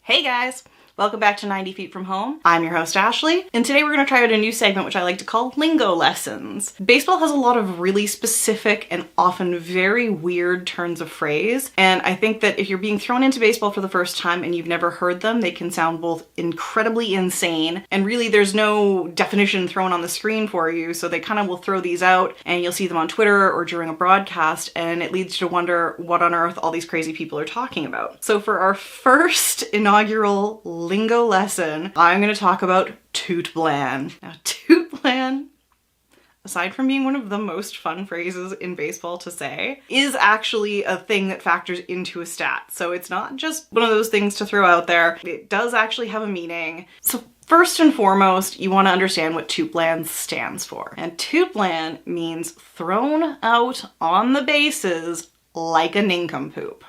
Hey guys! Welcome back to 90 Feet From Home. I'm your host Ashley, and today we're going to try out a new segment which I like to call Lingo Lessons. Baseball has a lot of really specific and often very weird turns of phrase, and I think that if you're being thrown into baseball for the first time and you've never heard them, they can sound both incredibly insane, and really there's no definition thrown on the screen for you, so they kind of will throw these out and you'll see them on Twitter or during a broadcast, and it leads you to wonder what on earth all these crazy people are talking about. So for our first inaugural lingo lesson, I'm going to talk about TOOTBLAN. Now, TOOTBLAN, aside from being one of the most fun phrases in baseball to say, is actually a thing that factors into a stat. So it's not just one of those things to throw out there. It does actually have a meaning. So first and foremost, you want to understand what TOOTBLAN stands for. And TOOTBLAN means thrown out on the bases like a nincompoop.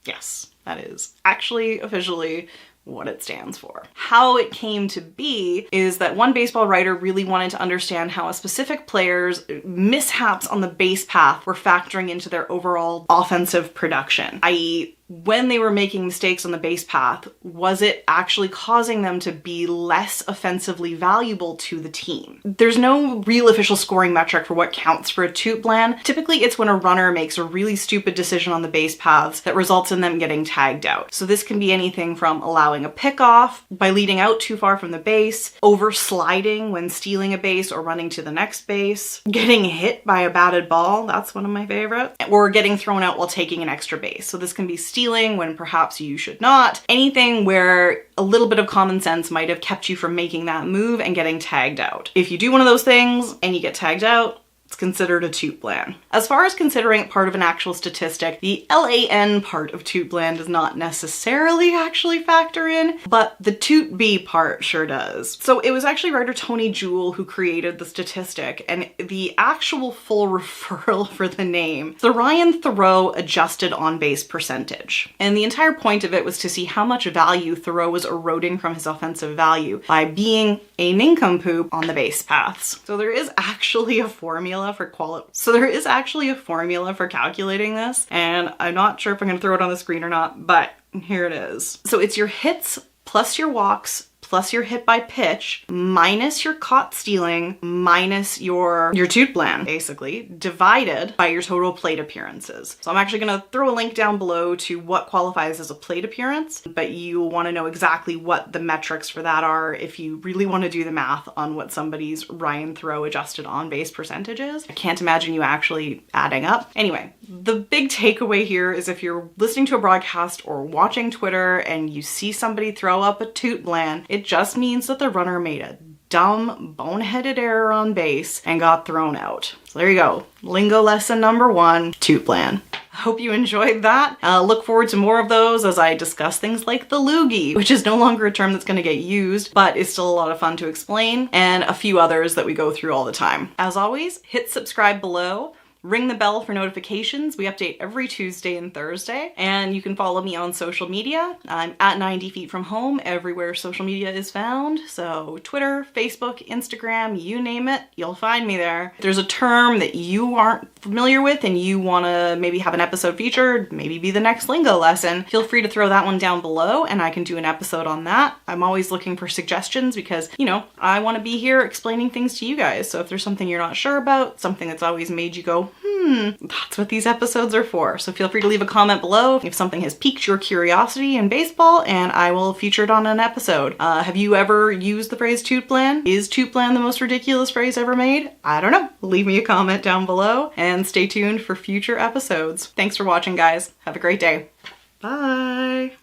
Yes, that is actually officially what it stands for. How it came to be is that one baseball writer really wanted to understand how a specific player's mishaps on the base path were factoring into their overall offensive production, i.e., when they were making mistakes on the base path, was it actually causing them to be less offensively valuable to the team? There's no real official scoring metric for what counts for a TOOTBLAN. Typically, it's when a runner makes a really stupid decision on the base paths that results in them getting tagged out. So this can be anything from allowing a pickoff by leading out too far from the base, over sliding when stealing a base or running to the next base, getting hit by a batted ball, that's one of my favorites, or getting thrown out while taking an extra base. So this can be stealing when perhaps you should not. Anything where a little bit of common sense might have kept you from making that move and getting tagged out. If you do one of those things and you get tagged out, it's considered a TOOTBLAN. As far as considering it part of an actual statistic, the LAN part of TOOTBLAN does not necessarily actually factor in, but the TOOTB part sure does. So it was actually writer Tony Jewell who created the statistic, and the actual full referral for the name, the Ryan Theriot adjusted on-base percentage. And the entire point of it was to see how much value Theriot was eroding from his offensive value by being a nincompoop on the base paths. So there is actually a formula for calculating this, and I'm not sure if I'm going to throw it on the screen or not, but here it is. So it's your hits plus your walks plus your hit by pitch minus your caught stealing minus your TOOTBLAN, basically, divided by your total plate appearances. So I'm actually going to throw a link down below to what qualifies as a plate appearance, but you want to know exactly what the metrics for that are if you really want to do the math on what somebody's Ryan Theriot adjusted on-base percentage is. I can't imagine you actually adding up. Anyway, the big takeaway here is if you're listening to a broadcast or watching Twitter and you see somebody throw up a TOOTBLAN, it just means that the runner made a dumb, boneheaded error on base and got thrown out. So there you go. Lingo lesson number 1, TOOTBLAN. I hope you enjoyed that. Look forward to more of those as I discuss things like the loogie, which is no longer a term that's going to get used, but is still a lot of fun to explain, and a few others that we go through all the time. As always, hit subscribe below. Ring the bell for notifications. We update every Tuesday and Thursday, and you can follow me on social media. I'm at 90 Feet From Home everywhere social media is found. So Twitter, Facebook, Instagram, you name it, you'll find me there. If there's a term that you aren't familiar with and you want to maybe have an episode featured, maybe be the next lingo lesson, feel free to throw that one down below and I can do an episode on that. I'm always looking for suggestions because, you know, I want to be here explaining things to you guys. So if there's something you're not sure about, something that's always made you go, that's what these episodes are for. So feel free to leave a comment below if something has piqued your curiosity in baseball, and I will feature it on an episode. Have you ever used the phrase TOOTBLAN? Is TOOTBLAN the most ridiculous phrase ever made? I don't know. Leave me a comment down below and stay tuned for future episodes. Thanks for watching, guys. Have a great day. Bye.